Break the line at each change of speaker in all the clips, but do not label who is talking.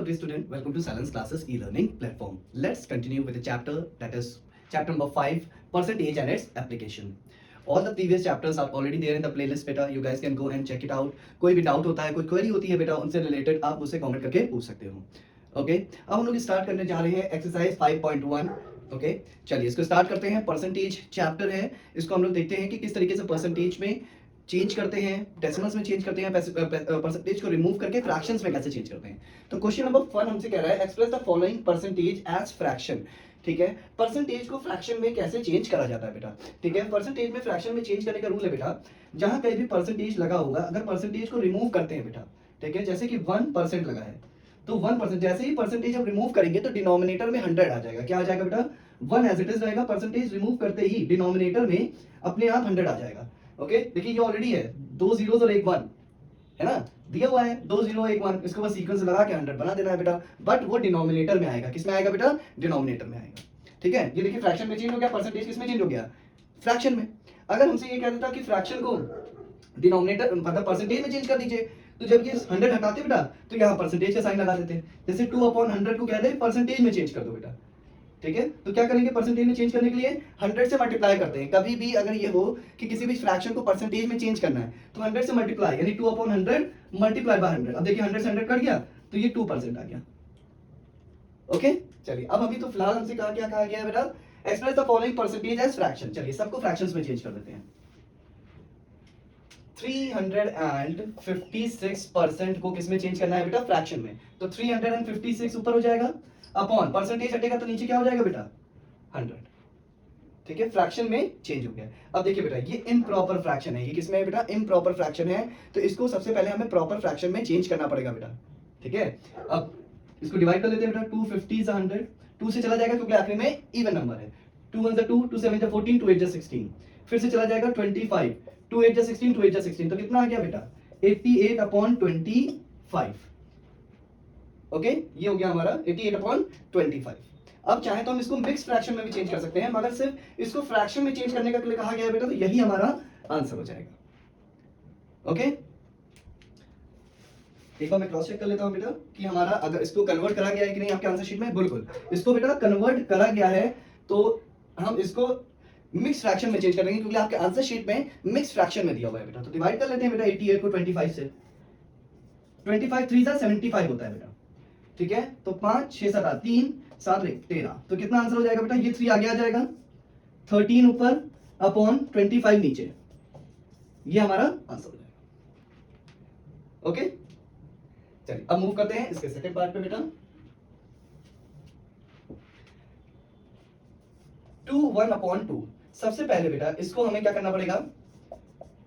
dear student, welcome to Silence Classes e-learning platform. Let's continue with the chapter that is chapter number 5, percentage and its application. All the previous chapters are already there in the playlist beta. You guys can go and check it out. कोई भी doubt होता है, कोई query होती है बेटा, उनसे related आप मुझसे कमेंट करके पूछ सकते हो. ओके, अब हम लोग स्टार्ट करने जा रहे हैं एक्सरसाइज 5.1. ओके, चलिए इसको स्टार्ट करते हैं. परसेंटेज चैप्टर है, इसको हम लोग देखते हैं कि किस तरीके से परसेंटेज में चेंज करते हैं, डेसिमल्स में चेंज करते हैं, परसेंटेज को रिमूव करके फ्रैक्शंस में कैसे चेंज करते हैं. तो क्वेश्चन नंबर 1 हमसे कह रहा है express the following percentage as fraction. ठीक है, परसेंटेज को फ्रैक्शन में कैसे चेंज करा जाता है बेटा. ठीक है, परसेंटेज में फ्रैक्शन में चेंज करने का रूल है बेटा, जहां कहीं भी परसेंटेज लगा होगा, अगर परसेंटेज को रिमूव करते हैं बेटा, ठीक है, जैसे कि 1% लगा है तो 1% जैसे ही परसेंटेज हम रिमूव करेंगे तो डिनोमिनेटर में 100 आ जाएगा. क्या आ जाएगा बेटा, 1 एज इट इज रहेगा. परसेंटेज रिमूव करते ही डिनोमिनेटर में अपने आप 100 आ जाएगा. ओके, देखिए ये ऑलरेडी है, 2 zeros और 1 1 है ना, दिया हुआ है 2 0 1 1, इसको बस सीक्वेंस लगा के 100 बना देना है बेटा. बट वो डिनोमिनेटर में आएगा. किस में आएगा बेटा, डिनोमिनेटर में आएगा. ठीक है, ये देखिए फ्रैक्शन में चेंज हो गया, परसेंटेज किस में चेंज हो गया, फ्रैक्शन में. अगर हमसे ये कह देता कि फ्रैक्शन को डिनोमिनेटर मतलब परसेंटेज में चेंज कर दीजिए, तो जब ये 100 हटाते बेटा तो यहाँ परसेंटेज का साइन लगा देते. जैसे 2/100 को कह दे परसेंटेज में चेंज कर दो बेटा. ठीक है, तो क्या करेंगे, परसेंटेज में चेंज करने के लिए 100 से मल्टीप्लाई करते हैं. कभी भी अगर ये हो कि किसी भी फ्रैक्शन को परसेंटेज में चेंज करना है तो 100 से मल्टीप्लाई, यानी 2/100 मल्टीप्लाई बाय 100. अब देखिए 100 से 100 कट गया तो ये 2% आ गया. ओके, चलिए अब अभी तो फिलहाल हमसे क्या कहा गया है बेटा, express the following percentage as fraction. चलिए सबको फ्रैक्शंस में चेंज कर देते हैं. 356% को किसमें चेंज करना है बेटा, फ्रैक्शन में. तो 356 ऊपर हो जाएगा, अपॉन परसेंटेज हटेगा तो नीचे क्या हो जाएगा बेटा, 100. ठीक है, फ्रैक्शन में चेंज हो गया. अब देखिए बेटा ये इम्प्रॉपर फ्रैक्शन है. ये किसमें है बेटा, इम्प्रॉपर फ्रैक्शन है. तो इसको सबसे पहले हमें प्रॉपर फ्रैक्शन में चेंज करना पड़ेगा बेटा. ठीक है, अब इसको डिवाइड कर लेते हैं बेटा. 250 is 100, 2 से चला जाएगा क्योंकि आखिर में इवन नंबर है. 2 1 2, 2 7 14, 2 8 16. फिर से चला जाएगा 25, 2 8 16, 2 8 16. तो कितना आ गया बेटा, 88/25. ओके, ये हो गया हमारा 88/25. अब चाहे तो हम इसको मिक्स फ्रैक्शन में भी चेंज कर सकते हैं, मगर सिर्फ इसको फ्रैक्शन में चेंज करने का लिए कहा गया है बेटा, तो यही हमारा आंसर हो जाएगा. ओके, एक बार मैं क्रॉस चेक कर लेता हूं बेटा कि हमारा अगर इसको कन्वर्ट करा गया है कि नहीं आपके आंसर शीट में. बिल्कुल इसको बेटा कन्वर्ट करा गया है, तो हम इसको मिक्स फ्रैक्शन में चेंज करेंगे क्योंकि आपके आंसर शीट में मिक्स फ्रैक्शन में दिया हुआ है बेटा. तो डिवाइड कर लेते हैं बेटा 88 को 25 से. 25 3 सा 75 होता है बेटा. ठीक है, तो 5 6 7 3 7 13. तो कितना आंसर हो जाएगा बेटा, ये 3 आगे आ जाएगा, 13 ऊपर अपॉन 25 नीचे. ये हमारा आंसर हो जाएगा. ओके, चलिए अब मूव करते हैं इसके सेकंड पार्ट पे बेटा. 2 1/2. सबसे पहले बेटा इसको हमें क्या करना पड़ेगा,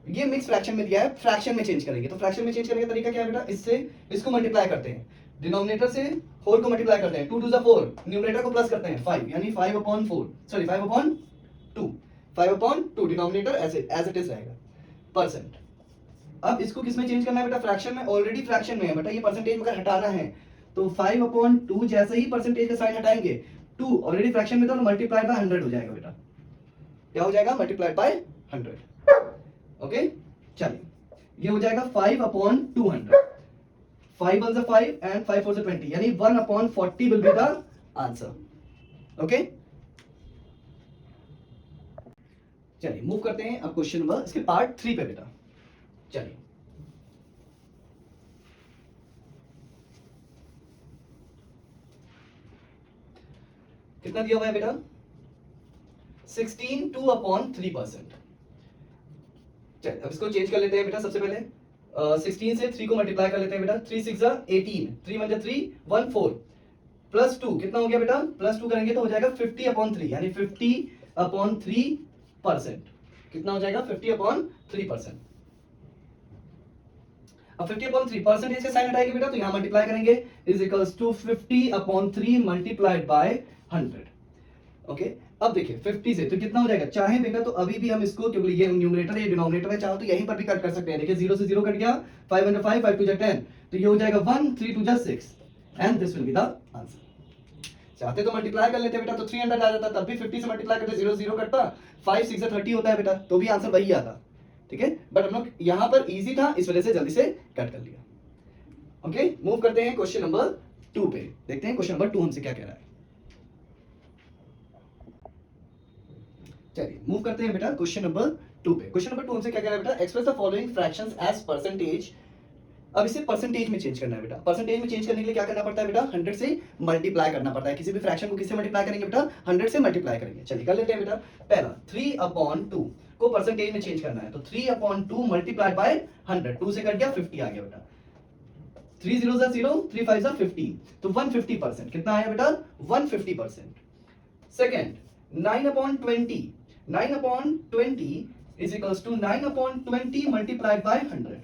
ये मिक्स फ्रैक्शन में दिया है, फ्रैक्शन में चेंज करेंगे. तो फ्रैक्शन में चेंज करने का तरीका क्या है बेटा, इससे इसको मल्टीप्लाई करते हैं, डिनोमिनेटर से होल को मल्टीप्लाई करते हैं. 2 2 4, न्यूमरेटर को प्लस करते हैं 5, यानी 5/4, सॉरी 5/2, 5/2. डिनोमिनेटर ऐसे एज इट इज रहेगा परसेंट. अब इसको किसमें चेंज करना है बेटा, फ्रैक्शन में. ऑलरेडी फ्रैक्शन में है बेटा, ये परसेंटेज मगर हटाना है तो 5/2 जैसे ही परसेंटेज का साइन हटाएंगे, 2 ऑलरेडी फ्रैक्शन में था, मल्टीप्लाइड बाय 100 हो जाएगा बेटा. क्या हो जाएगा, मल्टीप्लाइड बाय 100. ओके, चलिए ये हो जाएगा 5/200. 5 1 5 and 5 4 20, यानी 1/40 will be the answer. Okay, चलिए मूव करते हैं अब क्वेश्चन नंबर इसके पार्ट 3 पे बेटा. चलिए कितना दिया हुआ है बेटा, 16 2/3%. चलिए अब इसको चेंज कर लेते हैं बेटा. सबसे पहले 16 से 3 को मल्टीप्लाई कर लेते हैं बेटा. 3 6 18, 3 1 3 1 4 प्लस 2 कितना हो गया बेटा, प्लस 2 करेंगे तो हो जाएगा 50/3, यानी 50/3%. कितना हो जाएगा, 50/3%. अब 50/3 परसेंटेज के साइन हटाएंगे बेटा, तो यहां मल्टीप्लाई करेंगे, is equals to 50/3 multiplied by 100. Okay, अब देखिए 50 से तो कितना हो जाएगा, चाहे बेटा तो अभी भी हम इसको, क्योंकि ये न्यूमरेटर है डिनोमिनेटर है, चाहो तो यहीं पर भी कट कर सकते हैं. देखिए 0 से 0 कट गया, 5 1 5 5 2 10, तो ये हो जाएगा 1 3 2 6 and this will be the answer. चाहते तो मल्टीप्लाई कर लेते बेटा, तो 300 आ जाता, तब भी 50 से मल्टीप्लाई करते 0 0 कटता, 5 6 30 होता है बेटा, तो भी आंसर वही आता. ठीक है, बट हम लोग यहां पर इजी था इस वजह से जल्दी से कट कर लिया. ओके, मूव करते हैं क्वेश्चन नंबर 2 पे। देखते हैं क्वेश्चन नंबर 2 हमसे क्या कह रहा है। चलिए मूव करते हैं बेटा क्वेश्चन नंबर 2 पे। क्वेश्चन नंबर 2 हमसे क्या कह रहा है बेटा, express the following fractions as percentage. अब इसे परसेंटेज में चेंज करना है बेटा। परसेंटेज में चेंज करने के लिए क्या करना पड़ता है बेटा, 100 से मल्टीप्लाई करना पड़ता है। किसी भी फ्रैक्शन को किससे मल्टीप्लाई करेंगे बेटा, 100 से मल्टीप्लाई करेंगे। चलिए कर लेते हैं बेटा। पहला 3/2 को परसेंटेज में चेंज करना है, तो 3/2 मल्टीप्लाइड बाय 100, 2 से कट गया 50 आ गया बेटा। 3 0 0, 3 5 15, तो 150%। कितना आया बेटा, 150%। Second 9/20, 9/20 is equals to 9/20 multiplied by 100,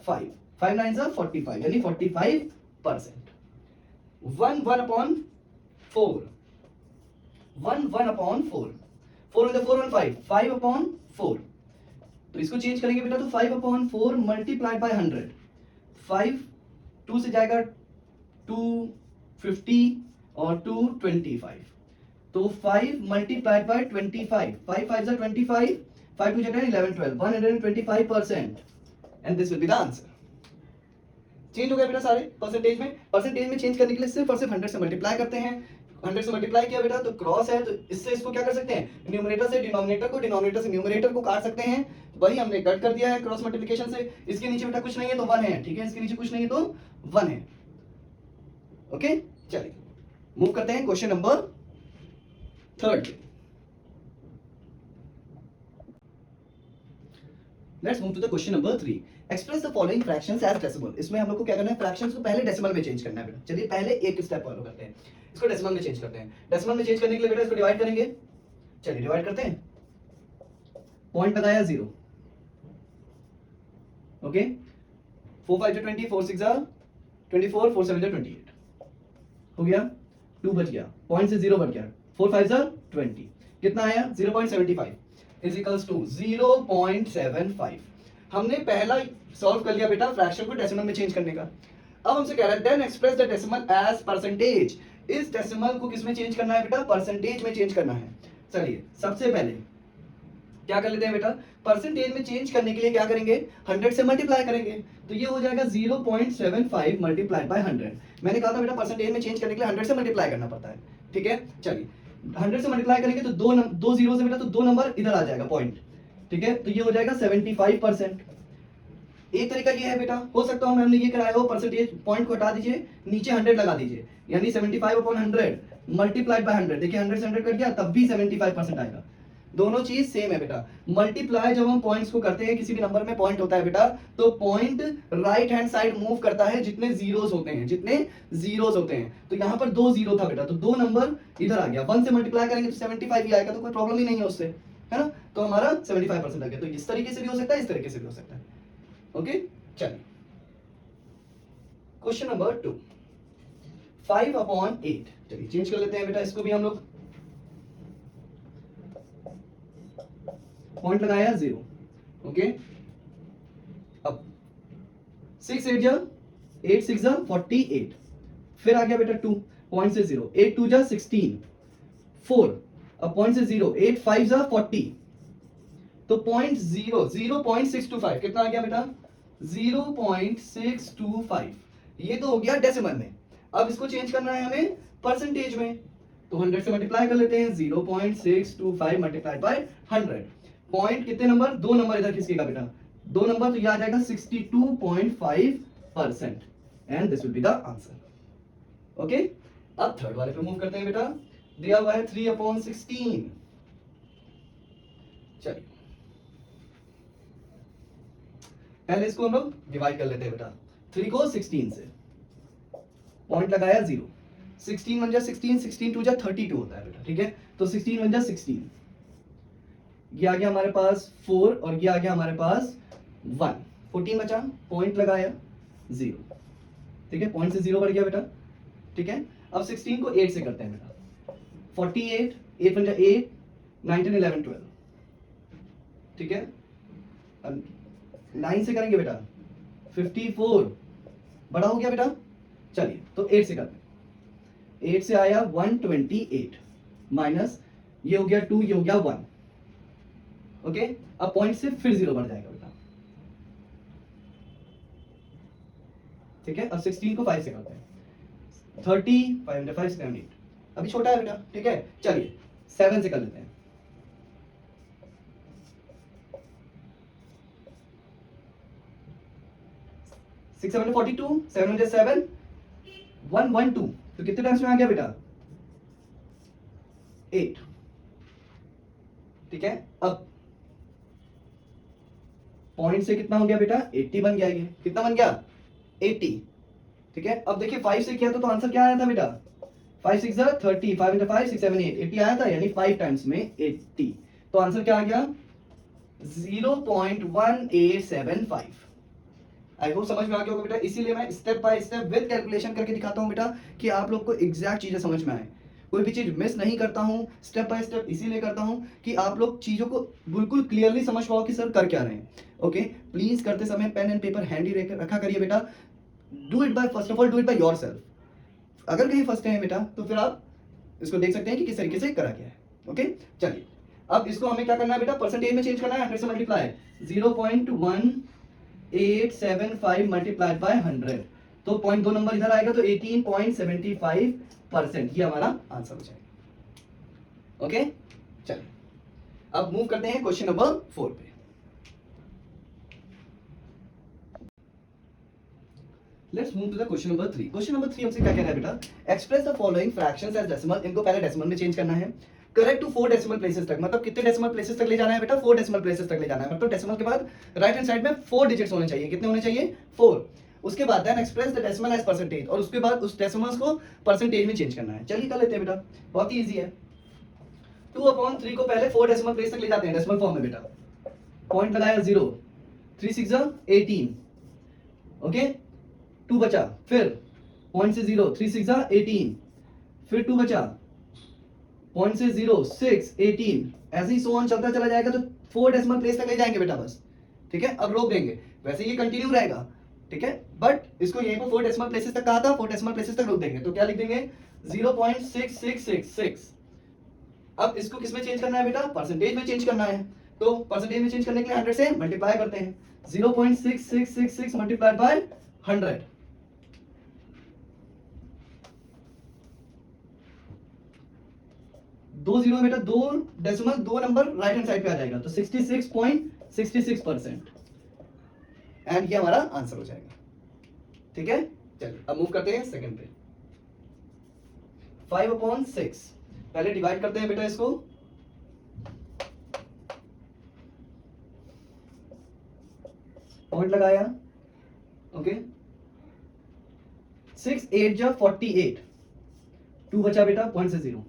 5 5 9s are 45, यानी 45%। 1/4, 1/4, 4 with the 4 1 5, 5/4। तो इसको चेंज करेंगे बेटा, तो 5/4 मल्टीप्लाइड बाय 100, 5 2 से जाएगा 250 और 225, तो 5 मल्टीप्लाइड बाय 25, 5 5 जा 25, 5 2 जा 10 11 12, 125%, and this will be the answer. Change हो गया बेटा सारे परसेंटेज में। परसेंटेज में चेंज करने के लिए सिर्फ और सिर्फ 100 से मल्टीप्लाई करते हैं। 100 से मल्टीप्लाई किया बेटा तो क्रॉस है, तो इससे इसको क्या कर सकते हैं, न्यूमरेटर से डिनोमिनेटर को, डिनोमिनेटर से न्यूमरेटर को काट सकते हैं। वही हमने कट कर दिया है क्रॉस मल्टीप्लिकेशन से। इसके नीचे बेटा कुछ नहीं है तो 1 है, ठीक है, इसके नीचे कुछ नहीं है तो 1 है। ओके चलिए मूव करते हैं question number 3। Let's move to the question number 3। Express the following fractions as decimal. इसमें हम लोग को क्या करना है, फ्रैक्शंस को पहले डेसिमल में चेंज करना है बेटा। चलिए पहले एक स्टेप फॉलो करते हैं, इसको डेसिमल में चेंज करते हैं। डेसिमल में चेंज करने के लिए बेटा इसको डिवाइड करेंगे। चलिए डिवाइड करते हैं। पॉइंट लगाया 0, ओके, 4 5 जा 20, 4 6 जा 24, 4 7 जा 28 हो गया। 2 बच गया, पॉइंट से 0 बच गया, 4 5 जा 20, कितना आया 0.75 इज इक्वल्स टू 0.75। हमने पहला सॉल्व कर लिया बेटा फ्रैक्शन को डेसिमल में चेंज करने का। अब हमसे कह रहा है then express the decimal as percentage. इस डेसिमल को किस में चेंज करना है बेटा, परसेंटेज में चेंज करना है। चलिए सबसे पहले क्या कर लेते हैं बेटा, परसेंटेज में चेंज करने के लिए क्या करेंगे, 100 से मल्टीप्लाई करेंगे, तो ये हो जाएगा 0.75 मल्टीप्लाइड बाय 100। मैंने कहा था बेटा परसेंटेज में चेंज करने के लिए 100 से मल्टीप्लाई करना पड़ता है, ठीक है। चलिए 100 से मल्टीप्लाई करेंगे तो दो जीरो से बेटा तो 2 नंबर इधर आ जाएगा पॉइंट, ठीक है, तो ये हो जाएगा 75%। एक तरीका ये है बेटा, हो सकता है हमने ये कराया हो, परसेंटेज पॉइंट को हटा दीजिए, नीचे 100 लगा दीजिए, यानी 75/100 मल्टीप्लाइड बाय 100। देखिए 100 से 100 कट गया, तब भी 75% आएगा। दोनों चीज सेम है बेटा। मल्टीप्लाई जब हम पॉइंट्स को करते हैं, किसी भी नंबर में पॉइंट होता है बेटा, तो point right hand side move करता है जितने जीरोस होते हैं, जितने जीरोस होते हैं। तो यहाँ पर 2 जीरो था बेटा, तो 2 नंबर इधर आ गया। 1 से मल्टीप्लाई करेंगे तो 75 ही आएगा, तो कोई प्रॉब्लम ही नहीं है उससे, है ना। तो हमारा 75% आ गया। तो इस तरीके से भी हो सकता है, इस तरीके से भी हो सकता है। ओके चलिए क्वेश्चन नंबर 2, 5/8। चलिए चेंज कर लेते हैं बेटा इसको भी हम लोग। पॉइंट लगाया 0, ओके। अब 6 8 जा 8 6 जा 48, फिर आ गया बेटा 2, पॉइंट से 0, 8 2 जा 16, 4, अब पॉइंट से 0, 8 5 जा 40, तो पॉइंट 0.625 कितना आ गया बेटा, 0.625। ये तो हो गया डेसिमल में। अब इसको चेंज करना है हमें परसेंटेज में, तो 100 से मल्टीप्लाई कर लेते हैं। 0.625 मल्टीप्लाइड बाय 100, पॉइंट कितने नंबर, 2 नंबर इधर खिसकेगा बेटा, 2 नंबर, तो ये आ जाएगा 62.5%, and this will be the answer. Okay अब थर्ड वाले पे मूव करते हैं बेटा। दिया हुआ है 3/16। चलिए पहले इसको हम लोग डिवाइड कर लेते हैं बेटा। 3 को 16 से, पॉइंट लगाया 0, 16 1 जा 16, 16 2 जा 32 होता है बेटा, ठीक है। तो 16 1 जा 16, ये आ गया हमारे पास 4, और ये आ गया हमारे पास 1, 14 बचा, पॉइंट लगाया 0, ठीक है, पॉइंट से 0 बढ़ गया बेटा, ठीक है। अब 16 को 8 से करते हैं बेटा। 48, 8 1 जा 8, 9 10 11 12, ठीक है। अब 9 से करेंगे बेटा 54, बड़ा हो गया बेटा। चलिए तो 8 से करते हैं। 8 से आया 128, माइनस ये हो गया 2, ये हो गया 1, ओके। अब पॉइंट से फिर 0 बढ़ जाएगा बेटा, ठीक है। अब 16 को 5 से करते हैं। 30, 5 5 7 8, अभी छोटा है बेटा, ठीक है। चलिए 7 से कर लेते हैं। 6 7 42, 7 7 112, तो कितने टाइम्स में आ गया बेटा? 8, ठीक है। अब पॉइंट से कितना हो गया बेटा? 80 बन गया। ये कितना बन गया? 80, ठीक है। अब देखिए 5 से किया तो आंसर क्या आया था बेटा? 5 6 30, 5 into 5 6 7 8, 80 आया था, यानी 5 टाइम्स में 80, तो आंसर क्या आ गया? 0.1875। आई होप समझ में आ गया होगा बेटा। इसीलिए मैं step by step with calculation करके दिखाता हूं बेटा, कि आप लोग को एग्जैक्ट चीजें समझ में आए। कोई भी चीज मिस नहीं करता हूं, स्टेप बाय स्टेप इसीलिए करता हूं कि आप लोग चीजों को बिल्कुल क्लियरली समझ पाओ कि सर कर क्या रहे हैं। ओके, प्लीज करते समय पेन एंड पेपर हैंडी रखा करिए बेटा। Do it by, first of all do it by yourself. अगर कहीं फंसते हैं बेटा तो फिर आप इसको देख सकते हैं कि किस तरीके से करा गया है। ओके, चलिए अब इसको हमें क्या करना है बेटा? परसेंटेज में चेंज करना है। 100 से मल्टीप्लाई, 0.1875 मल्टीप्लाइड बाय 100, तो पॉइंट 2 नंबर इधर आएगा, तो 18.75%, ये हमारा आंसर हो जाएगा। ओके, चलिए अब मूव करते हैं क्वेश्चन नंबर 4 पे। Let's move to the question number 3। Question number 3 हमसे क्या कह रहा है बेटा? Express the following fractions as decimal. इनको पहले डेसिमल में चेंज करना है। करेक्ट टू 4 डेसिमल प्लेसेस तक, मतलब कितने डेसिमल प्लेसेस तक ले जाना है बेटा? 4 डेसिमल प्लेसेस तक ले जाना है। मतलब डेसिमल के बाद राइट हैंड साइड में 4 डिजिट्स होने चाहिए। कितने होने चाहिए? 4। उसके बाद then express the decimal as percentage, और उसके बाद उस डेसिमल्स को परसेंटेज में चेंज करना है। चलिए कर लेते हैं बेटा, बहुत ही ईजी है। 2/3 को पहले 4 डेसिमल प्लेस तक ले जाते हैं डेसिमल फॉर्म में बेटा। पॉइंट लगाया 0, 3 6 18, ओके, 2 बचा, फिर पॉइंट से 0, 3 6 18, फिर 2 बचा, पॉइंट से 0 6 18, ऐसे ही सो ऑन चलता चला जाएगा, तो 4 डेसिमल प्लेस तक ले जाएंगे बेटा बस, ठीक है। अब रोक देंगे, वैसे ये कंटिन्यू रहेगा, ठीक है, बट इसको यहीं पर 4 डेसिमल प्लेसेस तक कहा था, 4 डेसिमल प्लेसेस तक रोक देंगे, तो क्या लिख देंगे? 0.6666। अब इसको किस में चेंज करना है बेटा? परसेंटेज में चेंज करना है। तो परसेंटेज में चेंज करने के लिए 100 से मल्टीप्लाई करते हैं। 0.6666 मल्टीप्लाइड बाय 100, दो जीरो बेटा, दो डेसिमल, दो नंबर राइट हैंड साइड पे आ जाएगा, तो 66.66%, एंड ये हमारा आंसर हो जाएगा, ठीक है। चलिए अब मूव करते हैं सेकंड पे। 5/6, पहले डिवाइड करते हैं बेटा इसको। पॉइंट लगाया, ओके, 6 8 जा 48, 2 बचा बेटा, पॉइंट से 0,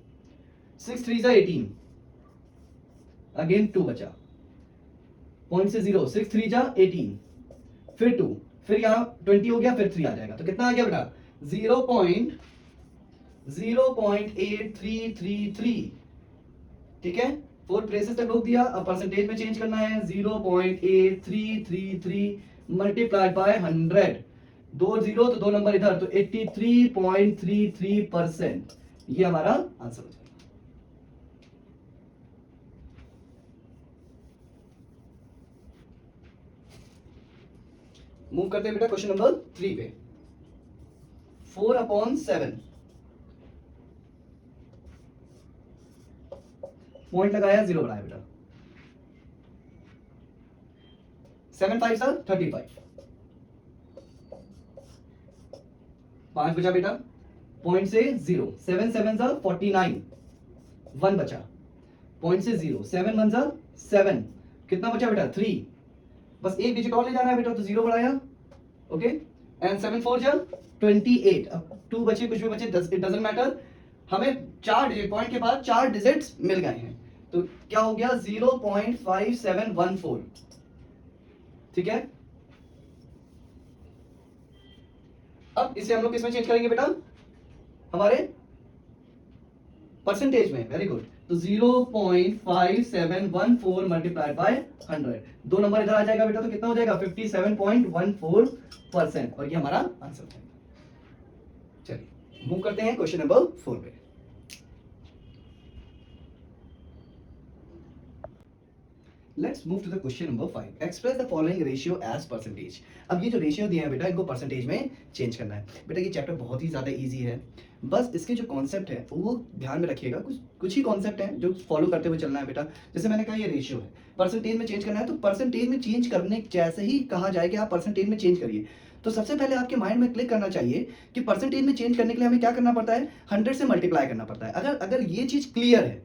6 3 जा 18, अगेन 2 बचा, पॉइंट से 0, 6 3 जा 18, फिर 2, फिर यहां 20 हो गया, फिर 3 आ जाएगा, तो कितना आ गया बेटा? 0.8333, ठीक है। 4 प्लेसेस तक रोक दिया। अब परसेंटेज में चेंज करना है। 0.8333 मल्टीप्लाइड बाय 100, 2 0 तो 2 नंबर इधर, तो 83.33%, ये हमारा आंसर हो जाएगा। मूव करते हैं बेटा क्वेश्चन नंबर 3 पे। 4/7, पॉइंट लगाया, 0 बनाया बेटा, 7 5 35, 5 बचा बेटा, पॉइंट से 0, 7 7 49, 1 बचा, पॉइंट से 0, 7 1 7, कितना बचा बेटा? 3, बस एक डिजिट और ले जाना है बेटा, तो 0 बढ़ाया, ओके, एंड 7 4 28, अब 2 बचे, कुछ भी बचे, इट डजंट मैटर, हमें 4 डिजिट, पॉइंट के बाद 4 डिजिट्स मिल गए हैं, तो क्या हो गया? 0.5714, ठीक है। अब इसे हम लोग किसमें चेंज करेंगे बेटा? हमारे परसेंटेज में, वेरी गुड, तो 0.5714 मल्टीप्लाइड बाय 100, 2 नंबर इधर आ जाएगा बेटा, तो कितना हो जाएगा? 57.14%, और ये हमारा आंसर है। चलिए मूव करते हैं क्वेश्चन नंबर 4 पे। Let's move to the question number 5. Express the following ratio as percentage. अब ये जो रेशियो दिए हैं बेटा, इनको परसेंटेज में चेंज करना है. बेटा ये चैप्टर बहुत ही ज़्यादा इजी है. बस इसके जो कॉन्सेप्ट है वो ध्यान में रखिएगा. कुछ कुछ ही कॉन्सेप्ट है जो फॉलो करते हुए चलना है बेटा. जैसे मैंने कहा ये रेशियो है, परसेंटेज में चेंज करना है, तो परसेंटेज में चेंज करने जैसे ही कहा जाए कि आप परसेंटेज में चेंज करिए, तो सबसे पहले आपके माइंड में क्लिक करना चाहिए कि परसेंटेज में चेंज करने के लिए हमें क्या करना पड़ता है, 100 से मल्टीप्लाई करना पड़ता है. अगर अगर ये चीज़ क्लियर है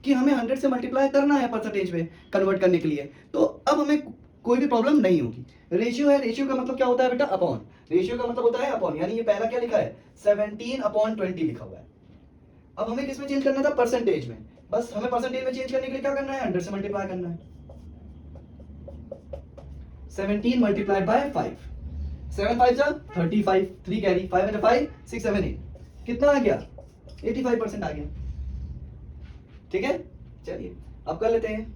कि हमें 100 से मल्टीप्लाई करना है परसेंटेज में कन्वर्ट करने के लिए, तो अब हमें कोई भी प्रॉब्लम नहीं होगी. रेशियो है, रेशियो का मतलब क्या होता है बेटा, अपॉन. रेशियो का मतलब होता है अपॉन, यानी ये पहला क्या लिखा है, 17/20 लिखा हुआ है. अब हमें किस में चेंज करना था, परसेंटेज में. बस हमें परसेंटेज में चेंज करने के लिए क्या करना है, 100 से मल्टीप्लाई करना है. 17 मल्टीप्लाइड बाय 5, 7 5 जा 35, 3 कैरी, 5 into 5 6 7 8, कितना आ गया, 85% आ गया. ठीक है, चलिए अब कर लेते हैं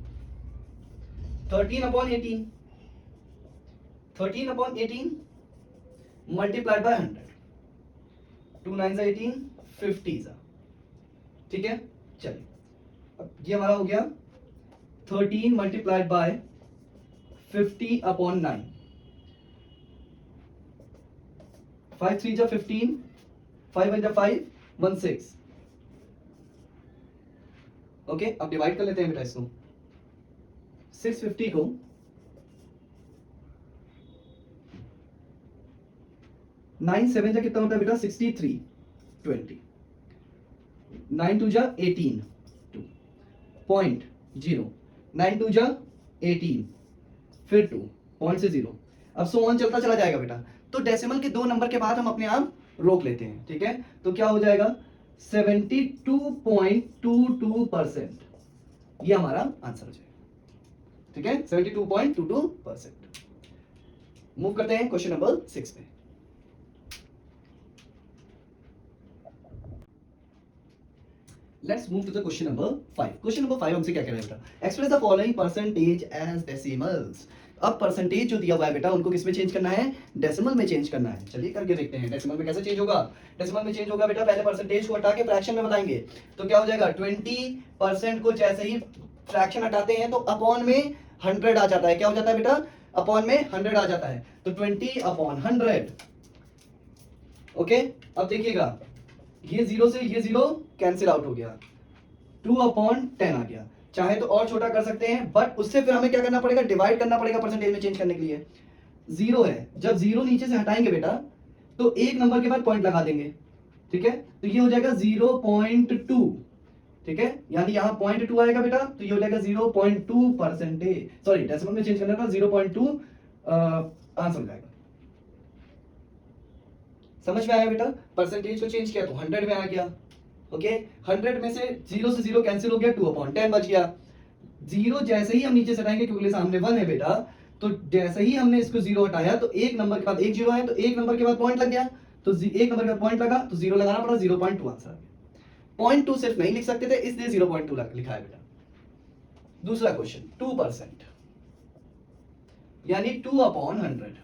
13/18, 13/18 मल्टीप्लाइड बाय 100, 2 9 18, 50. ठीक है, चलिए अब ये हमारा हो गया 13 मल्टीप्लाइड बाय 50/9, 5 3 जा 15, 5 1 जा 5 1 6. ओके, अब डिवाइड कर लेते हैं बेटा इसको. 650 को 9 7 जा कितना होता है बेटा, 63 20, 9 2 जा 18 2, 0.0, 9 2 जा 18, फिर 2, पॉइंट से 0. अब सो ऑन चलता चला जाएगा बेटा. तो डेसिमल के 2 नंबर के बाद हम अपने आप रोक लेते हैं. ठीक है, तो क्या हो जाएगा, 72.22%. ये हमारा आंसर हो जाएगा. ठीक है, 72.22%. मूव करते हैं क्वेश्चन नंबर 6 पे. Let's move to the question number 5. Question number 5 हमसे क्या कह रहा है बेटा, express the following percentage as decimals. अब परसेंटेज जो दिया हुआ है बेटा, उनको किस में चेंज करना है, डेसिमल में चेंज करना है. चलिए करके देखते हैं डेसिमल में कैसे चेंज होगा. डेसिमल में चेंज होगा बेटा, पहले परसेंटेज को हटा के फ्रैक्शन में बताएंगे. तो क्या हो जाएगा, 20% को जैसे ही फ्रैक्शन हटाते हैं तो अपॉन में 100 आ जाता है. क्या हो जाता है बेटा, अपॉन में 100 आ जाता है. तो 20/100. ओके, अब देखिएगा ये 0 से ये 0 कैंसिल आउट हो गया, 2/10 आ गया. चाहे तो और छोटा कर सकते हैं, बट उससे फिर हमें क्या करना पड़ेगा, डिवाइड करना पड़ेगा परसेंटेज में चेंज करने के लिए. 0 है, जब 0 नीचे से हटाएंगे बेटा तो एक नंबर के बाद पॉइंट लगा देंगे. ठीक है, तो ये हो जाएगा 0.2. ठीक है, यानी यहाँ 0.2 आएगा बेटा, तो ये हो जाएगा 0.2%. सॉरी, डेसिमल में चेंज करना था, 0.2 आंसर हो जाएगा. समझ में आया बेटा, परसेंटेज को चेंज किया तो 100 में आ गया. ओके, 100 में से 0 से 0 कैंसिल हो गया, 2/10 बच गया. 0 जैसे ही हम नीचे से हटाएंगे, क्योंकि सामने 1 है बेटा, तो जैसे ही हमने इसको 0 हटाया तो एक नंबर के बाद एक 0 है, तो एक नंबर के बाद पॉइंट लग गया, तो एक नंबर के बाद पॉइंट लगा तो 0 लगाना पड़ा, 0.2 आंसर आ गया. 0.2 सिर्फ नहीं लिख सकते थे, इसलिए 0.2 लिखा है बेटा. दूसरा क्वेश्चन, 2%, यानी 2/100.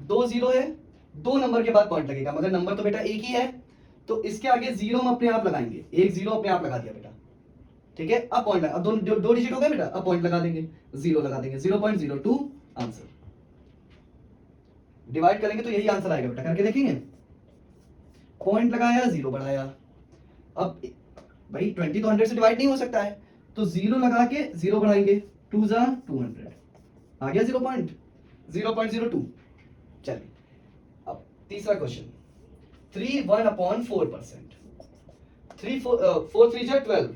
2 0 है, 2 नंबर के बाद पॉइंट लगेगा, मगर नंबर तो बेटा एक ही है, तो इसके आगे 0 हम अपने आप लगाएंगे. एक 0 अपने आप लगा दिया बेटा. ठीक है, अब पॉइंट लगा, अब दो डिजिट हो गए बेटा, अब पॉइंट लगा देंगे, 0 लगा देंगे, 0.02 आंसर. डिवाइड करेंगे तो यही आंसर आएगा बेटा, करके देखेंगे. पॉइंट लगाया, 0 बढ़ाया. अब भाई 20 तो 100 से डिवाइड नहीं हो सकता है, तो 0 लगा के 0 बढ़ाएंगे, 2 जा 200 आ गया, 0.02. चलिए अब तीसरा क्वेश्चन, 3 1/4%. 4 3 जा 12,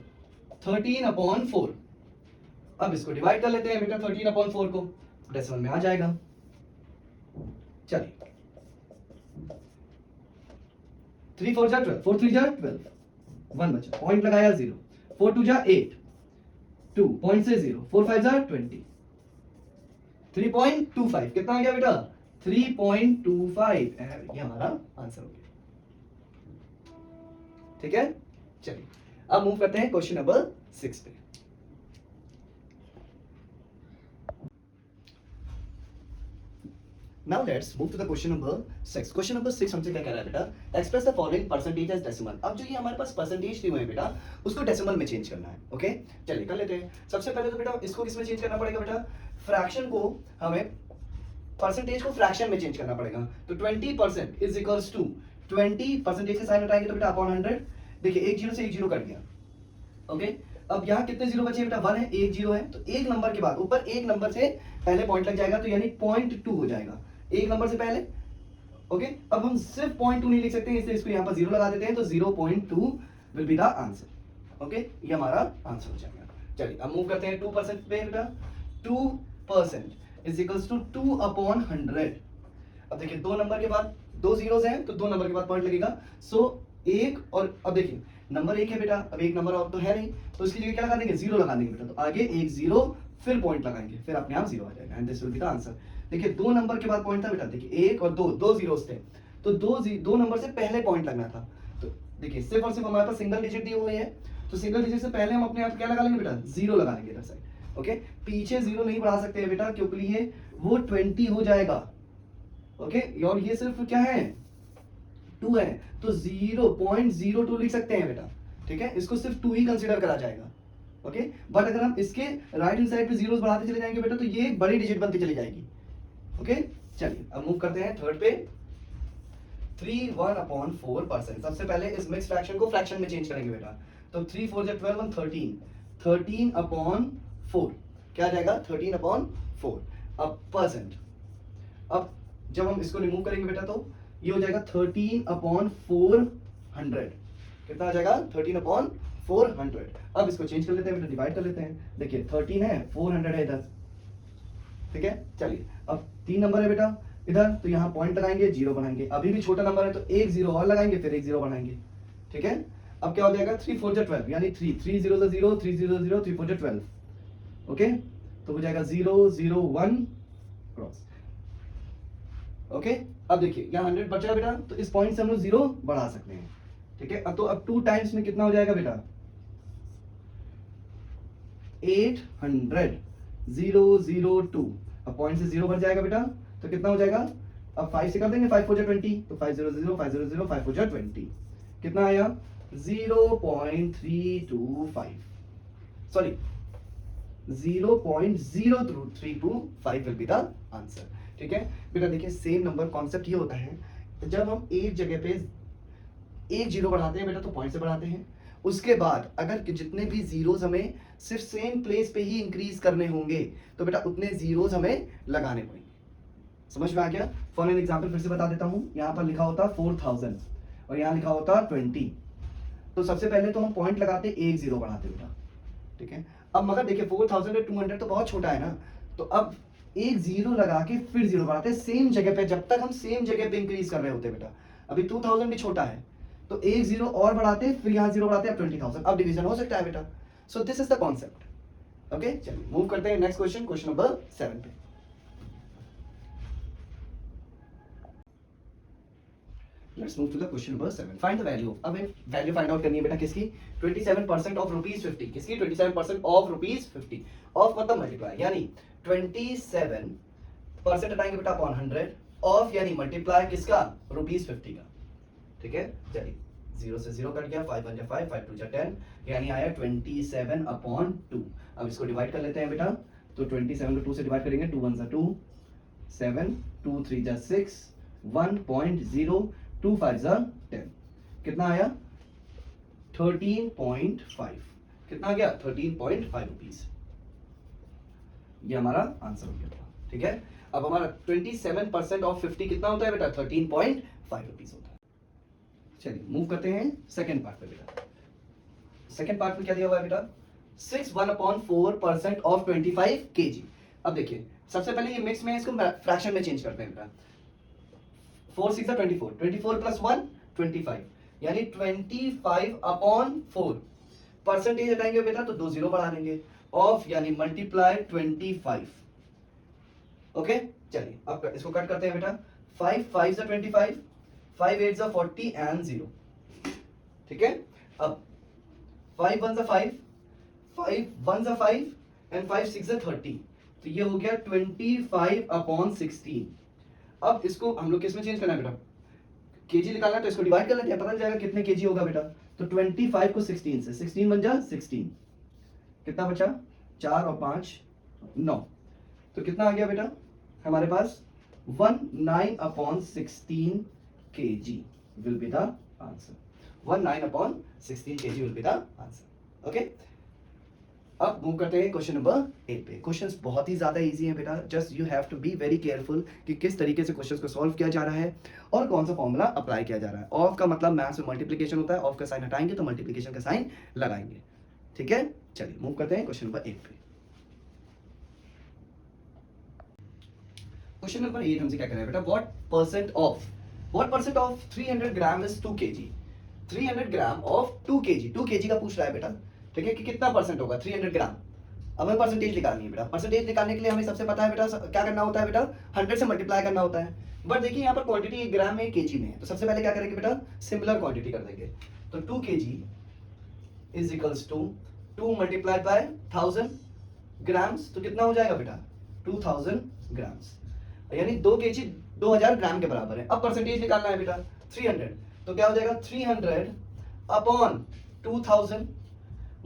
13/4. अब इसको डिवाइड कर लेते हैं बेटा, 13/4 को डेसिमल में आ जाएगा. चलिए 3 4 जा 12, 4 3 जा 12, 1 बचा, पॉइंट लगाया 0, 4 2 जा 8, 2 पॉइंट से 0, 4 5 जा 20, 3.25 कितना आ गया बेटा, 3.25. ये हमारा आंसर हो गया. ठीक है, चलिए अब मूव करते हैं क्वेश्चन नंबर 6 पे. Now let's move to the question number 6. Question number 6 हमसे क्या कह रहा है बेटा, express the following percentage as decimal. अब जो ये हमारे पास परसेंटेज दी हुई है बेटा, उसको डेसिमल में चेंज करना है. ओके, चलिए कर लेते हैं. सबसे पहले तो बेटा इसको किसमें चेंज करना पड़ेगा बेटा, फ्रैक्शन को हमें परसेंटेज को फ्रैक्शन में चेंज करना पड़ेगा. तो 20% इज इक्वल्स टू 20 परसेंटेज के साइन हटाएंगे तो बेटा अपॉन 100. देखिए एक जीरो से एक जीरो कट गया. ओके, अब यहाँ कितने जीरो बचे बेटा, 1 है, एक जीरो है, तो एक नंबर के बाद ऊपर एक नंबर से पहले पॉइंट लग जाएगा, तो यानी 0.2 हो जाएगा एक नंबर से पहले. ओके, अब हम सिर्फ 0.2 नहीं लिख सकते, इसलिए इसको यहाँ पर जीरो लगा देते हैं, तो 0.2 will be the answer. Okay, ये हमारा आंसर हो जाएगा. चलिए अब मूव करते हैं 2% पे बेटा. 2% इज इक्वल्स टू 2 अपॉन 100. अब देखिए दो नंबर के बाद दो जीरोस हैं, तो दो नंबर के बाद पॉइंट लगेगा. सो एक, और अब देखिए नंबर एक है बेटा, अब एक नंबर और तो है नहीं, तो इसकी जगह क्या लगा देंगे, जीरो लगा देंगे बेटा. तो आगे एक जीरो, फिर पॉइंट लगाएंगे, फिर अपने आप जीरो आ जाएगा, and this will be the answer. देखिए दो नंबर के बाद पॉइंट था बेटा, देखिए एक और दो, दो जीरोस थे, तो दो नंबर से पहले पॉइंट लगना था. तो देखिए सिर्फ और सिर्फ हमारे पास सिंगल डिजिट दी हुई है, तो सिंगल डिजिट से पहले हम अपने आप क्या लगा लेंगे बेटा, जीरो लगा लेंगे इधर साइड. ओके, पीछे जीरो नहीं बढ़ा सकते बेटा, क्योंकि ये वो 20 हो जाएगा. ओके, और ये सिर्फ क्या है, 2 है, तो 0.02 लिख सकते हैं बेटा. ठीक है, इसको सिर्फ 2 ही कंसीडर करा जाएगा. ओके, बट अगर हम इसके राइट हैंड साइड पे जीरोस बढ़ाते चले जाएंगे बेटा, तो ये एक बड़ी डिजिट बनती चली जाएगी. ओके, चलिए अब मूव करते हैं थर्ड पे. 3/1/4%. सबसे पहले इस मिक्स फ्रैक्शन को फ्रैक्शन में चेंज करेंगे बेटा. तो 3 4 12 1 13. 13/4 क्या आ जाएगा, 13/4. अब परसेंट, अब जब हम इसको रिमूव करेंगे बेटा, तो ये हो जाएगा 13/400. कितना आ जाएगा, 13/400. अब इसको चेंज कर लेते हैं बेटा, डिवाइड कर लेते हैं. देखिए 13 है, 400 है इधर. ठीक है, चलिए अब 3 नंबर है बेटा इधर, तो यहाँ पॉइंट लगाएंगे, जीरो बनाएंगे. अभी भी छोटा नंबर है, तो एक जीरो और लगाएंगे, फिर एक जीरो बनाएंगे. ठीक है, अब क्या हो जाएगा, 3 4 12, यानी 3 3 0 0 3 0 0 3 4 12. ओके, तो हो जाएगा 0 0 1 क्रॉस. ओके, अब देखिए यहाँ 100 बचा बेटा, तो इस पॉइंट से हम लोग जीरो बढ़ा सकते हैं. ठीक है, अब तो अब 2 टाइम्स में कितना हो जाएगा बेटा, 800 002. अब पॉइंट से जीरो बढ़ जाएगा बेटा, तो कितना हो जाएगा, अब 5 से कर देंगे, 5 4 20, तो 500 500 5 4 20. कितना आया, 0.325, sorry 0.0325 will be the answer. ठीक है बेटा, देखिए सेम नंबर कॉन्सेप्ट ये होता है, जब हम एक जगह पे एक जीरो बढ़ाते हैं बेटा, तो पॉइंट से बढ़ाते हैं. उसके बाद अगर जितने भी जीरोस हमें सिर्फ सेम प्लेस पे ही इंक्रीज करने होंगे, तो बेटा उतने जीरोस हमें लगाने पड़ेंगे. समझ में आ गया. फॉर एन एग्जांपल फिर से बता देता हूं, यहाँ पर लिखा होता 4000 और यहाँ लिखा होता 20. तो सबसे पहले तो हम पॉइंट लगाते, एक जीरो बढ़ाते बेटा. ठीक है, अब मगर देखिए 4200 तो बहुत छोटा है ना, तो अब एक जीरो लगा के फिर जीरो बढ़ाते हैं सेम जगह पे, जब तक हम सेम जगह पे इंक्रीज कर रहे होते बेटा. अभी 2000 भी छोटा है, तो एक जीरो और बढ़ाते, फिर यहाँ जीरो बढ़ाते हैं, अब 20,000. अब डिवीजन हो सकता है बेटा. So this is the concept. Okay, चलिए मूव करते हैं नेक्स्ट क्वेश्चन, क्वेश्चन नंबर 7 पे. Let's move to the question number 7. Find the value. अब वैल्यू फाइंड आउट करनी है बेटा किसकी, 27% ऑफ ₹50. किसकी, 27% ऑफ ₹50. ऑफ मतलब मल्टीप्लाई, यानी 27% हटाएंगे बेटा अपॉन 100. ऑफ यानी मल्टीप्लाई किसका, ₹50 का. ठीक है, चलिए 0 से 0 कट गया, 5 1 5 5 2 10, यानी आया 27/2. अब इसको डिवाइड कर लेते हैं बेटा, तो 27 को 2 से डिवाइड करेंगे, 2 1 2, 7 2 3 6, 1.0, 2 5 10. कितना आया, 13.5. कितना आ गया, 13.5 रुपीज. ये हमारा आंसर हो गया. ठीक है, अब हमारा 27% ऑफ 50 कितना होता है बेटा, 13.5 रुपीज होता है. चलिए मूव करते हैं सेकेंड पार्ट पे बेटा. सेकेंड पार्ट में क्या दिया हुआ है बेटा, 61/4% ऑफ 25 kg. अब देखिए सबसे पहले ये मिक्स में, इसको फ्रैक्शन में चेंज करते हैं बेटा. 4 6 24, 24 प्लस 1 25, यानी 25/4. परसेंटेज हटाएंगे बेटा, तो 2 जीरो बढ़ा देंगे. ऑफ यानी मल्टीप्लाई 25. ओके, चलिए अब इसको कट करते हैं बेटा. 5 5 25, 5 8 40 एंड 0. ठीक है, अब 5 1 5, 5 1 5 एंड 5 6 30. तो ये हो गया 25/16. अब इसको हम लोग किस में चेंज करना है बेटा, केजी निकालना है तो इसको डिवाइड कर लेते हैं, पता चल जाएगा कितने केजी होगा बेटा। तो 25 को 16 से, 16 बन जा 16, कितना बचा 4 और 5 9, तो कितना आ गया बेटा हमारे पास 19/16 kg will be the answer. 19/16 kg will be the answer. Okay? अब मूव करते हैं क्वेश्चन नंबर 8 पे। क्वेश्चंस बहुत ही ज्यादा इजी हैं बेटा, just you have to be very careful कि किस तरीके से क्वेश्चंस को सॉल्व किया जा रहा है और कौन सा फॉर्मूला अप्लाई किया जा रहा है। ऑफ का मतलब मैथ्स में मल्टीप्लिकेशन होता है, ऑफ का साइन हटाएंगे तो मल्टीप्लिकेशन का साइन लगाएंगे। ठीक है, चलिए मूव करते हैं क्वेश्चन नंबर 8 पे। क्वेश्चन नंबर 8 हमसे क्या कह रहा है बेटा, what percent of 300 gram is 2 kg। 300 gram of 2 kg, 2 kg का पूछ रहा है बेटा, ठीक है, कि कितना परसेंट होगा 300 ग्राम। अब हमें परसेंटेज निकालनी है बेटा। परसेंटेज निकालने के लिए हमें सबसे पता है बेटा क्या करना होता है बेटा, 100 से मल्टीप्लाई करना होता है। बट देखिए यहाँ पर क्वांटिटी 1 ग्राम में 1 kg में है, तो सबसे पहले क्या करेंगे बेटा, सिमिलर क्वांटिटी कर देंगे। तो 2 kg is equals to 2 multiplied by 1000 grams, तो कितना हो जाएगा बेटा 2000 ग्राम्स, यानी 2 kg 2000 ग्राम के बराबर है। अब परसेंटेज निकालना है बेटा 300, तो क्या हो जाएगा 300 अपॉन 2000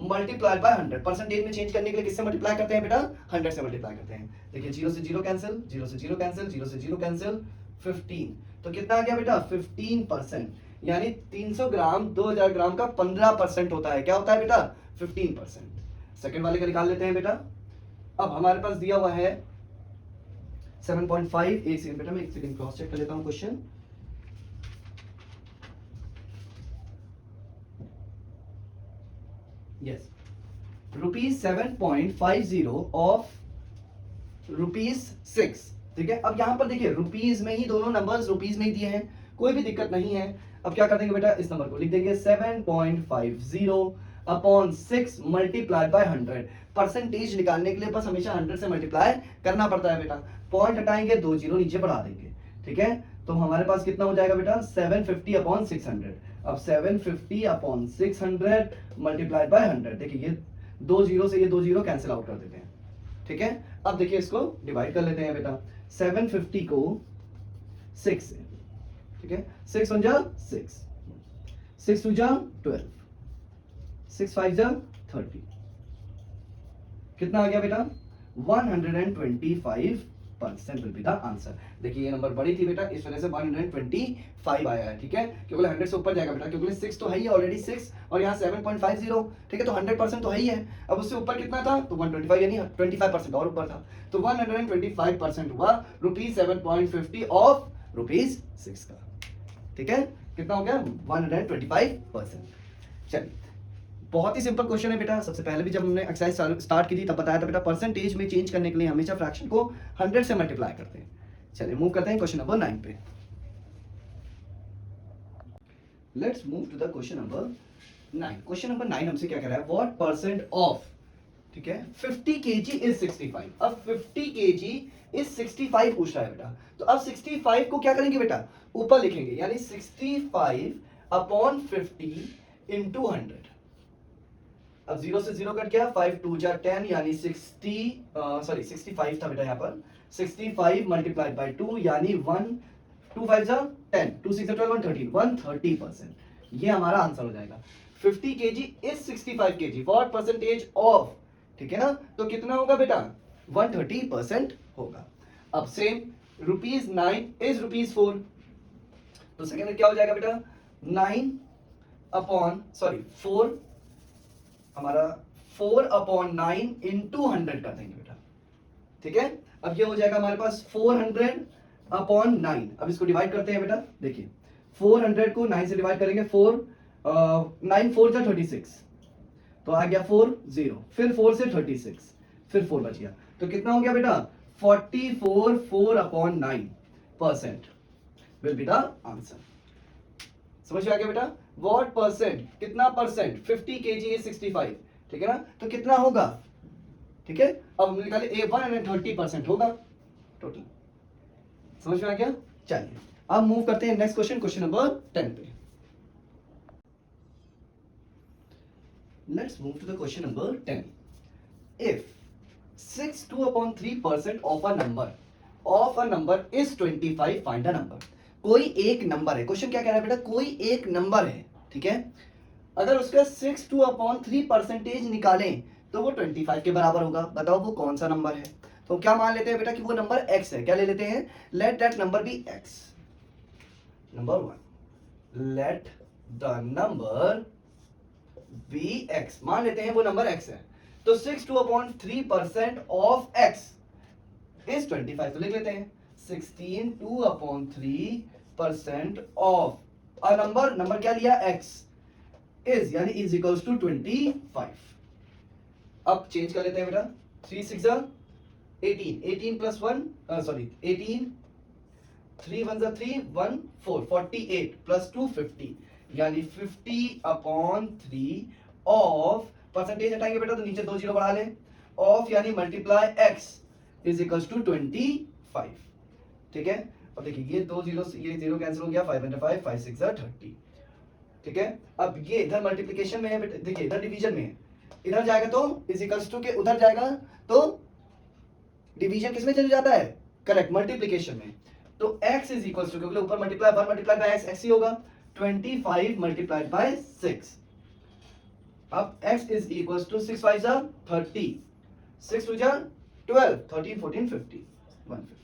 मल्टीप्लाई बाय 100। परसेंटेज में चेंज करने के लिए किससे मल्टीप्लाई करते हैं बेटा, 100 से मल्टीप्लाई करते हैं। देखिए 0 से 0 कैंसिल, 0 से 0 कैंसिल, 0 से 0 कैंसिल, 15, तो कितना आ गया बेटा 15%, यानी 300 ग्राम 2000 ग्राम का 15% होता है। क्या होता है बेटा 15%। सेकंड वाले का निकाल लेते हैं बेटा। अब हमारे पास दिया हुआ है 7.5, एक सेकंड बेटा मैं एक सेकंड क्रॉस चेक कर लेता हूं क्वेश्चन। Yes, ₹7.50 of ₹6। ठीक है, अब यहां पर देखिए रुपीज में ही दोनों नंबर्स रुपीज में ही दिए हैं, कोई भी दिक्कत नहीं है। अब क्या कर देंगे बेटा, इस नंबर को लिख देंगे 7.50 अपॉन 6 मल्टीप्लाई बाय 100। परसेंटेज निकालने के लिए बस हमेशा 100 से मल्टीप्लाई करना पड़ता है बेटा। पॉइंट हटाएंगे, 2 जीरो नीचे बढ़ा देंगे। ठीक है, तो हमारे पास कितना हो जाएगा बेटा 750 अपॉन 600। अब 750 अपॉन 600 मल्टीप्लाइड बाय 100। देखिए ये 2 जीरो से ये 2 जीरो कैंसिल आउट कर देते हैं। ठीक है, अब देखिए इसको डिवाइड कर लेते हैं बेटा, 750 को 6 से। ठीक है, 6 1 जा 6, 6 2 जा 12, 6 5 जा 30, कितना आ गया बेटा 125% विल बी द आंसर। देखिए ये नंबर बड़ी थी बेटा, इस वजह से 125 आया है। ठीक है, क्योंकि 100 से ऊपर जाएगा बेटा, क्योंकि 6 तो है ही ऑलरेडी 6 और यहाँ 7.50। ठीक है, तो 100% तो है ही है। अब उससे ऊपर कितना था, तो 125 यानी 25% और ऊपर था, तो 125% हुआ ₹7.50 ऑफ ₹6 का। ठीक है, कितना हो गया 125%। चलिए, बहुत ही सिंपल क्वेश्चन है बेटा। सबसे पहले भी जब हमने एक्सरसाइज स्टार्ट की थी तब बताया था बेटा, परसेंटेज में चेंज करने के लिए हमेशा फ्रैक्शन को 100 से मल्टीप्लाई करते हैं। चलिए मूव करते हैं क्वेश्चन नंबर 9 पे। Let's move to the question number 9। Question number 9 हमसे क्या कह रहा है, व्हाट परसेंट ऑफ, ठीक है, 50 kg इज 65। अब 50 kg इज 65 पूछ रहा है बेटा, तो अब 65 को क्या करेंगे बेटा, ऊपर लिखेंगे, यानी 65 अपॉन 50 इंटू 100। अब 0 से 0 कट गया, 5 2 जा 10, यानी 65 था बेटा यहाँ पर, 65 मल्टीप्लाइड बाय 2 यानी 1 2 5 जा 10, 2 6 12 113, 130%। ये हमारा आंसर हो जाएगा। 50 kg is 65 kg, what percentage of, ठीक है ना, तो कितना होगा बेटा 130% होगा। अब सेम ₹9 इज ₹4, तो सेकंड क्या हो जाएगा बेटा 9 अपॉन 4, हमारा 4 अपॉन 9 इंटू 100 कर देंगे बेटा। ठीक है, अब ये हो जाएगा हमारे पास 400 अपॉन 9। अब इसको डिवाइड करते हैं बेटा, देखिए 400 को 9 से डिवाइड करेंगे, 9 4 जा 36, तो आ गया 4 0, फिर 4 से 36, फिर 4 बच गया, तो कितना हो गया बेटा 44 4 upon 9% will be the answer. समझ में आ गया बेटा, व्हाट परसेंट, कितना परसेंट, 50 kg इज 65। ठीक है ना, तो कितना होगा, ठीक है, अब हम निकाले 130% होगा टोटल। समझ में आ गया। चलिए अब मूव करते हैं नेक्स्ट क्वेश्चन, क्वेश्चन नंबर 10 पे। Let's move to the question number 10। If 62/3% of a number of a number is 25, find a number. कोई एक नंबर है, क्वेश्चन क्या कह रहा है बेटा, कोई एक नंबर है, ठीक है, अगर उसका 62/3% निकालें तो वो 25 के बराबर होगा। बताओ वो कौन सा नंबर है। तो क्या मान लेते हैं बेटा कि वो नंबर x है। क्या ले लेते हैं, let that number be x। Number 1, let the number be x, मान लेते हैं वो नंबर x है। तो 62/3% ऑफ x इज 25, तो लिख लेते हैं 16/2/3% ऑफ अ नंबर, नंबर क्या लिया x, इज यानी इज इक्वल्स टू 25। अब चेंज कर लेते हैं बेटा, 3 6 18, 18 प्लस 1 सॉरी 18, 3 1 3 1 4, 48 प्लस 2 50, यानी 50/3 ऑफ, परसेंटेज हटाएंगे बेटा तो नीचे 2 जीरो बढ़ा लें, ऑफ यानी multiply x is equals to 25, ठीक है। अब देखिए ये 2 जीरो, ये जीरो कैंसिल हो गया, 5 × 5 5 6 30, ठीक है। अब ये इधर मल्टीप्लिकेशन में है, देखिए इधर डिवीजन में है, इधर जाएगा तो इज इक्वल्स टू के उधर जाएगा तो डिवीजन किसमें चले जाता है, करेक्ट, मल्टीप्लिकेशन में। तो x इज इक्वल्स टू, क्योंकि ऊपर multiply 1 multiply by x, x ही होगा, 25 मल्टीप्लाइड बाय 6। अब x इज इक्वल्स टू 6 5 30, 6 2 12, 13 14 50, 150।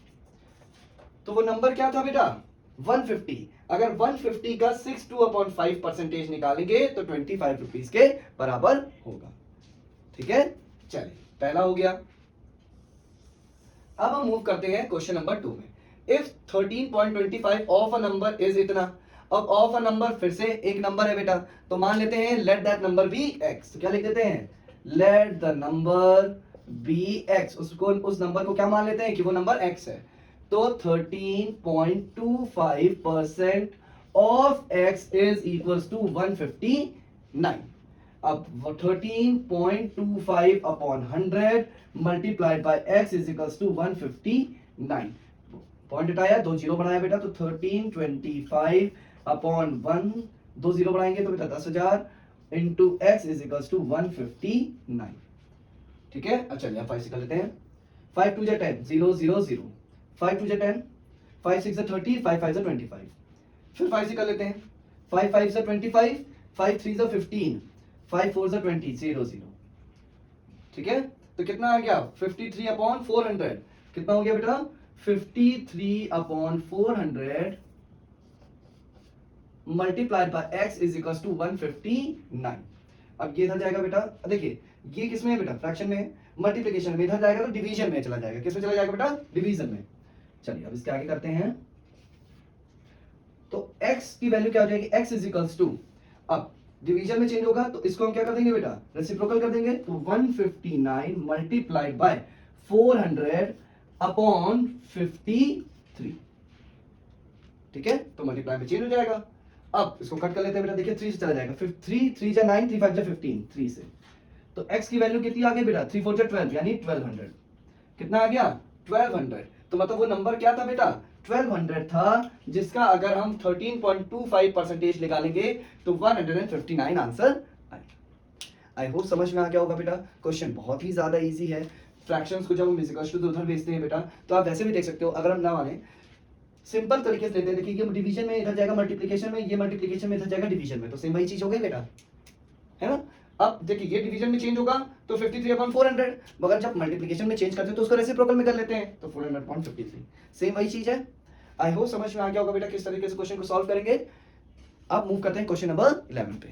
तो वो नंबर क्या था बेटा, 150। अगर 150 का 62/5% निकालेंगे तो 25 रुपीज के बराबर होगा, ठीक है। चलिए पहला हो गया। अब हम मूव करते हैं क्वेश्चन नंबर 2 में। If 13.25 of a number is इतना, अब ऑफ अ नंबर फिर से एक नंबर है बेटा, तो मान लेते हैं let that number be x। तो क्या लिख देते हैं, let the number be x, उसको उस नंबर को क्या मान लेते हैं कि वो नंबर x है। तो 13.25% of x is equals to 159। अब 13.25/100 multiplied by x is equals to 159। Point हटाया, 2 जीरो बढ़ाया बेटा, तो 1325/1, 2 जीरो बढ़ाएंगे तो बेटा 10,000 into x is equals to 159, ठीक है। अच्छा चलिए 5 से कर लेते हैं, 5 2 10, 0 0 0, 5 2 10, 5 6 30, 5 5 25। फिर 5 से कर लेते हैं, 5 5 25, 5 3 15, 5 4 20, 0 0, ठीक है। तो कितना आ गया, 53/400। कितना हो गया बेटा, 53/400 multiplied by x is equals to 159। अब ये इधर जाएगा बेटा, देखिए ये किसमें है बेटा, फ्रैक्शन में है, मल्टीप्लिकेशन में, इधर जाएगा तो डिवीजन में चला जाएगा। किसमें चला जाएगा बेटा, डिवीजन में। चलिए अब इसके आगे करते हैं। तो x की वैल्यू क्या हो जाएगी, x इज इक्वल्स टू, अब डिवीजन में चेंज होगा तो इसको हम क्या कर देंगे बेटा, रेसिप्रोकल कर देंगे। तो 159 मल्टीप्लाइड बाय 400/53, ठीक है। तो मल्टीप्लाई में चेंज हो जाएगा। अब इसको कट कर लेते हैं बेटा, देखिए 3 से चला जाएगा, 3 3 9, 3 5 15, 3 से। तो x की वैल्यू कितनी आ गई बेटा, 3 4 12, यानी 1200। कितना आ गया, 1200। तो मतलब वो नंबर क्या था बेटा, 1200 था, जिसका अगर हम 13.25% निकालेंगे तो 159 आंसर आएगा। आई होप समझ में आ गया होगा बेटा। क्वेश्चन बहुत ही ज्यादा इजी है। फ्रैक्शंस को जब हम इक्वल्स टू उधर भेजते हैं बेटा, तो आप वैसे भी देख सकते हो। अगर हम ना माने, सिंपल तरीके से लेते हैं, देखिए ये डिवीजन में इधर जाएगा मल्टीप्लिकेशन में, ये मल्टीप्लिकेशन में इधर जाएगा डिवीजन में, तो सेम वही चीज हो गई बेटा, है ना। अब देखिए ये डिवीजन में चेंज होगा तो 53/400, मगर जब मल्टीप्लिकेशन में चेंज करते हैं तो उसको रेसिप्रोकल में कर लेते हैं, तो 400/53, सेम वही चीज है। आई होप समझ में आ गया होगा बेटा किस तरीके से क्वेश्चन को सॉल्व करेंगे। अब मूव करते हैं क्वेश्चन नंबर 11 पे।